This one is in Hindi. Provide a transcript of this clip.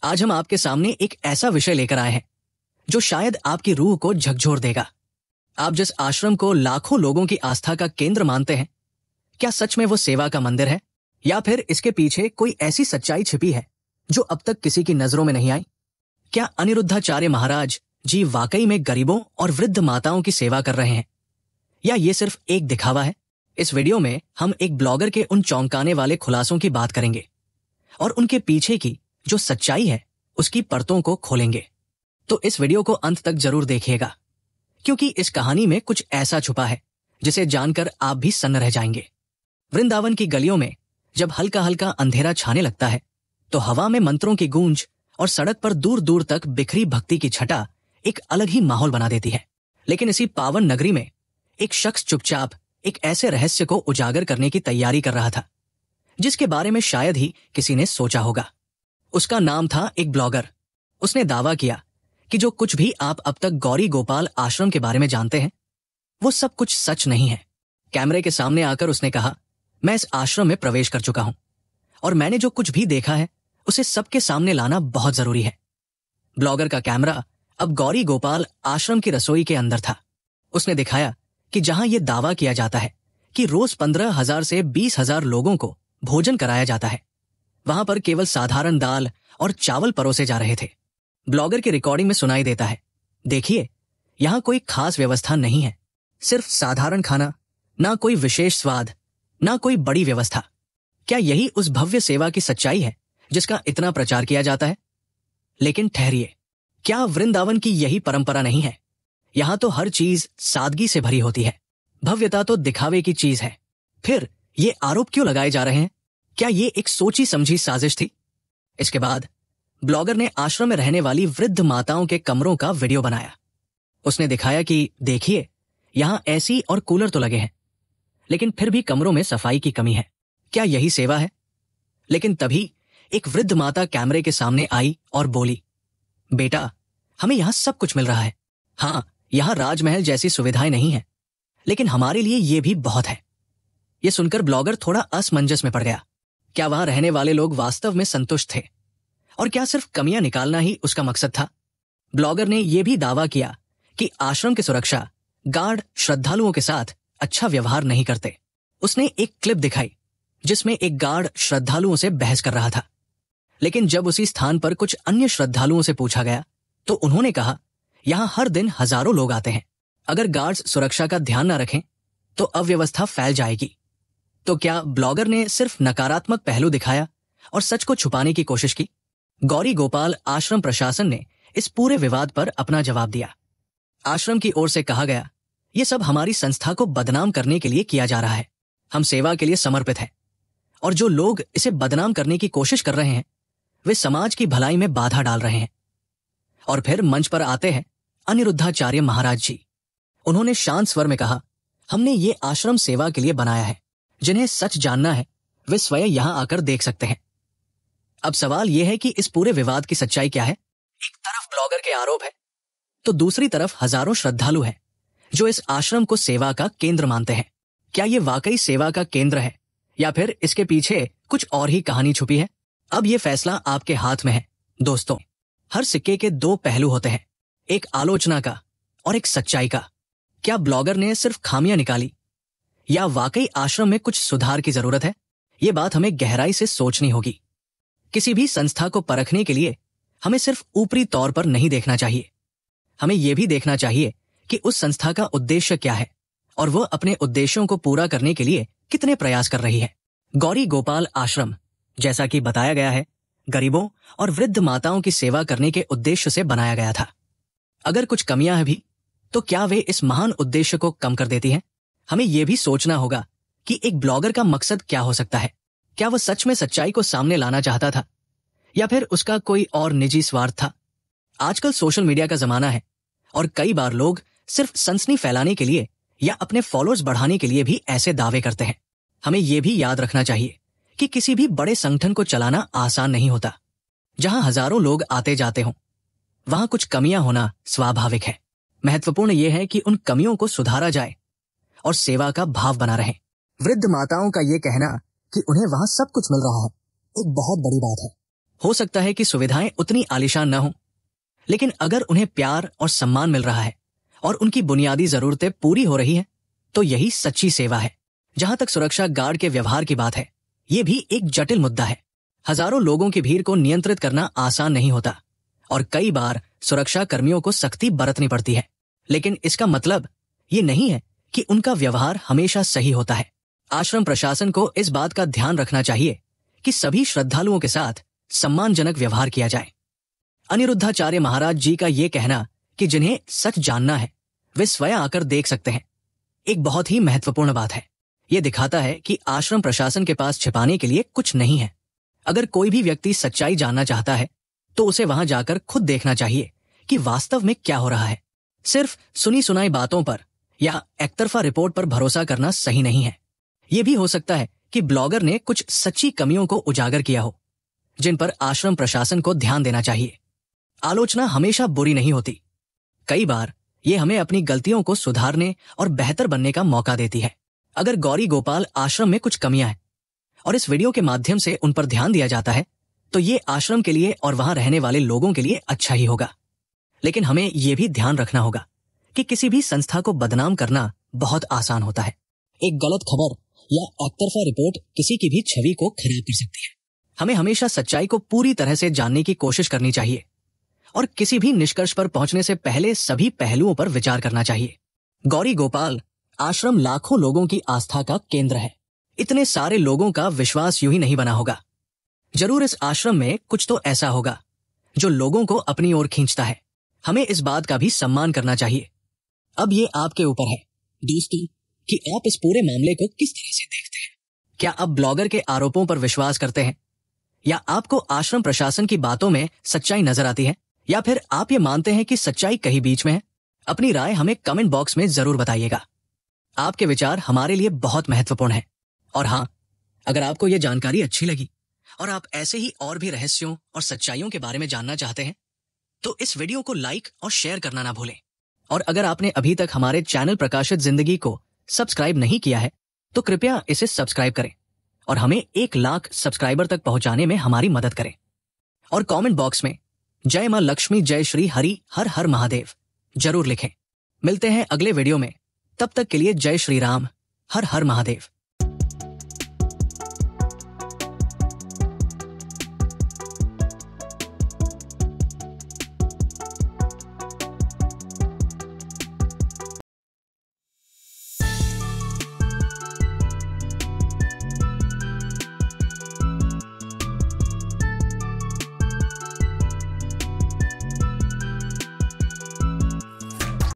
आज हम आपके सामने एक ऐसा विषय लेकर आए हैं जो शायद आपकी रूह को झकझोर देगा। आप जिस आश्रम को लाखों लोगों की आस्था का केंद्र मानते हैं, क्या सच में वो सेवा का मंदिर है, या फिर इसके पीछे कोई ऐसी सच्चाई छिपी है जो अब तक किसी की नजरों में नहीं आई? क्या अनिरुद्धाचार्य महाराज जी वाकई में गरीबों और वृद्ध माताओं की सेवा कर रहे हैं, या ये सिर्फ एक दिखावा है? इस वीडियो में हम एक ब्लॉगर के उन चौंकाने वाले खुलासों की बात करेंगे और उनके पीछे की जो सच्चाई है उसकी परतों को खोलेंगे। तो इस वीडियो को अंत तक जरूर देखिएगा, क्योंकि इस कहानी में कुछ ऐसा छुपा है जिसे जानकर आप भी सन्न रह जाएंगे। वृंदावन की गलियों में जब हल्का हल्का अंधेरा छाने लगता है तो हवा में मंत्रों की गूंज और सड़क पर दूर दूर तक बिखरी भक्ति की छटा एक अलग ही माहौल बना देती है। लेकिन इसी पावन नगरी में एक शख्स चुपचाप एक ऐसे रहस्य को उजागर करने की तैयारी कर रहा था जिसके बारे में शायद ही किसी ने सोचा होगा। उसका नाम था एक ब्लॉगर। उसने दावा किया कि जो कुछ भी आप अब तक गौरी गोपाल आश्रम के बारे में जानते हैं वो सब कुछ सच नहीं है। कैमरे के सामने आकर उसने कहा, मैं इस आश्रम में प्रवेश कर चुका हूं और मैंने जो कुछ भी देखा है उसे सबके सामने लाना बहुत जरूरी है। ब्लॉगर का कैमरा अब गौरी गोपाल आश्रम की रसोई के अंदर था। उसने दिखाया कि जहां यह दावा किया जाता है कि रोज 15,000 से 20,000 लोगों को भोजन कराया जाता है, वहां पर केवल साधारण दाल और चावल परोसे जा रहे थे। ब्लॉगर की रिकॉर्डिंग में सुनाई देता है, देखिए यहां कोई खास व्यवस्था नहीं है, सिर्फ साधारण खाना, ना कोई विशेष स्वाद, ना कोई बड़ी व्यवस्था। क्या यही उस भव्य सेवा की सच्चाई है जिसका इतना प्रचार किया जाता है? लेकिन ठहरिए, क्या वृंदावन की यही परंपरा नहीं है? यहां तो हर चीज सादगी से भरी होती है। भव्यता तो दिखावे की चीज है। फिर ये आरोप क्यों लगाए जा रहे हैं? क्या ये एक सोची समझी साजिश थी? इसके बाद ब्लॉगर ने आश्रम में रहने वाली वृद्ध माताओं के कमरों का वीडियो बनाया। उसने दिखाया कि देखिए यहां एसी और कूलर तो लगे हैं, लेकिन फिर भी कमरों में सफाई की कमी है। क्या यही सेवा है? लेकिन तभी एक वृद्ध माता कैमरे के सामने आई और बोली, बेटा हमें यहां सब कुछ मिल रहा है। हाँ, यहां राजमहल जैसी सुविधाएं नहीं है, लेकिन हमारे लिए ये भी बहुत है। यह सुनकर ब्लॉगर थोड़ा असमंजस में पड़ गया। क्या वहां रहने वाले लोग वास्तव में संतुष्ट थे, और क्या सिर्फ कमियां निकालना ही उसका मकसद था? ब्लॉगर ने यह भी दावा किया कि आश्रम की सुरक्षा गार्ड श्रद्धालुओं के साथ अच्छा व्यवहार नहीं करते। उसने एक क्लिप दिखाई जिसमें एक गार्ड श्रद्धालुओं से बहस कर रहा था, लेकिन जब उसी स्थान पर कुछ अन्य श्रद्धालुओं से पूछा गया तो उन्होंने कहा, यहां हर दिन हजारों लोग आते हैं, अगर गार्ड्स सुरक्षा का ध्यान न रखें तो अव्यवस्था फैल जाएगी। तो क्या ब्लॉगर ने सिर्फ नकारात्मक पहलू दिखाया और सच को छुपाने की कोशिश की? गौरी गोपाल आश्रम प्रशासन ने इस पूरे विवाद पर अपना जवाब दिया। आश्रम की ओर से कहा गया, यह सब हमारी संस्था को बदनाम करने के लिए किया जा रहा है। हम सेवा के लिए समर्पित हैं, और जो लोग इसे बदनाम करने की कोशिश कर रहे हैं वे समाज की भलाई में बाधा डाल रहे हैं। और फिर मंच पर आते हैं अनिरुद्धाचार्य महाराज जी। उन्होंने शांत स्वर में कहा, हमने ये आश्रम सेवा के लिए बनाया है। जिन्हें सच जानना है वे स्वयं यहां आकर देख सकते हैं। अब सवाल यह है कि इस पूरे विवाद की सच्चाई क्या है? एक तरफ ब्लॉगर के आरोप है तो दूसरी तरफ हजारों श्रद्धालु हैं जो इस आश्रम को सेवा का केंद्र मानते हैं। क्या ये वाकई सेवा का केंद्र है, या फिर इसके पीछे कुछ और ही कहानी छुपी है? अब ये फैसला आपके हाथ में है। दोस्तों, हर सिक्के के दो पहलू होते हैं, एक आलोचना का और एक सच्चाई का। क्या ब्लॉगर ने सिर्फ खामियां निकाली, या वाकई आश्रम में कुछ सुधार की जरूरत है? ये बात हमें गहराई से सोचनी होगी। किसी भी संस्था को परखने के लिए हमें सिर्फ ऊपरी तौर पर नहीं देखना चाहिए। हमें यह भी देखना चाहिए कि उस संस्था का उद्देश्य क्या है और वह अपने उद्देश्यों को पूरा करने के लिए कितने प्रयास कर रही है। गौरी गोपाल आश्रम, जैसा कि बताया गया है, गरीबों और वृद्ध माताओं की सेवा करने के उद्देश्य से बनाया गया था। अगर कुछ कमियां हैं भी, तो क्या वे इस महान उद्देश्य को कम कर देती हैं? हमें यह भी सोचना होगा कि एक ब्लॉगर का मकसद क्या हो सकता है। क्या वह सच में सच्चाई को सामने लाना चाहता था, या फिर उसका कोई और निजी स्वार्थ था? आजकल सोशल मीडिया का जमाना है और कई बार लोग सिर्फ सनसनी फैलाने के लिए या अपने फॉलोअर्स बढ़ाने के लिए भी ऐसे दावे करते हैं। हमें यह भी याद रखना चाहिए कि किसी भी बड़े संगठन को चलाना आसान नहीं होता। जहां हजारों लोग आते जाते हों, वहां कुछ कमियां होना स्वाभाविक है। महत्वपूर्ण यह है कि उन कमियों को सुधारा जाए और सेवा का भाव बना रहे। वृद्ध माताओं का यह कहना कि उन्हें वहां सब कुछ मिल रहा है एक बहुत बड़ी बात है। हो सकता है कि सुविधाएं उतनी आलीशान न हो, लेकिन अगर उन्हें प्यार और सम्मान मिल रहा है और उनकी बुनियादी जरूरतें पूरी हो रही हैं, तो यही सच्ची सेवा है। जहां तक सुरक्षा गार्ड के व्यवहार की बात है, ये भी एक जटिल मुद्दा है। हजारों लोगों की भीड़ को नियंत्रित करना आसान नहीं होता और कई बार सुरक्षा कर्मियों को सख्ती बरतनी पड़ती है, लेकिन इसका मतलब ये नहीं है कि उनका व्यवहार हमेशा सही होता है। आश्रम प्रशासन को इस बात का ध्यान रखना चाहिए कि सभी श्रद्धालुओं के साथ सम्मानजनक व्यवहार किया जाए। अनिरुद्धाचार्य महाराज जी का ये कहना कि जिन्हें सच जानना है वे स्वयं आकर देख सकते हैं, एक बहुत ही महत्वपूर्ण बात है। ये दिखाता है कि आश्रम प्रशासन के पास छिपाने के लिए कुछ नहीं है। अगर कोई भी व्यक्ति सच्चाई जानना चाहता है तो उसे वहां जाकर खुद देखना चाहिए कि वास्तव में क्या हो रहा है। सिर्फ सुनी सुनाई बातों पर या एकतरफा रिपोर्ट पर भरोसा करना सही नहीं है। यह भी हो सकता है कि ब्लॉगर ने कुछ सच्ची कमियों को उजागर किया हो, जिन पर आश्रम प्रशासन को ध्यान देना चाहिए। आलोचना हमेशा बुरी नहीं होती। कई बार ये हमें अपनी गलतियों को सुधारने और बेहतर बनने का मौका देती है। अगर गौरी गोपाल आश्रम में कुछ कमियां हैं और इस वीडियो के माध्यम से उन पर ध्यान दिया जाता है, तो ये आश्रम के लिए और वहां रहने वाले लोगों के लिए अच्छा ही होगा। लेकिन हमें यह भी ध्यान रखना होगा कि किसी भी संस्था को बदनाम करना बहुत आसान होता है। एक गलत खबर या एकतरफा रिपोर्ट किसी की भी छवि को खराब कर सकती है। हमें हमेशा सच्चाई को पूरी तरह से जानने की कोशिश करनी चाहिए और किसी भी निष्कर्ष पर पहुंचने से पहले सभी पहलुओं पर विचार करना चाहिए। गौरी गोपाल आश्रम लाखों लोगों की आस्था का केंद्र है। इतने सारे लोगों का विश्वास यूं ही नहीं बना होगा। जरूर इस आश्रम में कुछ तो ऐसा होगा जो लोगों को अपनी ओर खींचता है। हमें इस बात का भी सम्मान करना चाहिए। अब ये आपके ऊपर है दोस्तों कि आप इस पूरे मामले को किस तरह से देखते हैं। क्या आप ब्लॉगर के आरोपों पर विश्वास करते हैं, या आपको आश्रम प्रशासन की बातों में सच्चाई नजर आती है, या फिर आप ये मानते हैं कि सच्चाई कहीं बीच में है? अपनी राय हमें कमेंट बॉक्स में जरूर बताइएगा। आपके विचार हमारे लिए बहुत महत्वपूर्ण है। और हाँ, अगर आपको यह जानकारी अच्छी लगी और आप ऐसे ही और भी रहस्यों और सच्चाइयों के बारे में जानना चाहते हैं, तो इस वीडियो को लाइक और शेयर करना ना भूलें। और अगर आपने अभी तक हमारे चैनल प्रकाशित जिंदगी को सब्सक्राइब नहीं किया है, तो कृपया इसे सब्सक्राइब करें और हमें 1 लाख सब्सक्राइबर तक पहुंचाने में हमारी मदद करें। और कमेंट बॉक्स में जय मां लक्ष्मी, जय श्री हरि, हर हर महादेव जरूर लिखें। मिलते हैं अगले वीडियो में। तब तक के लिए जय श्री राम, हर हर महादेव।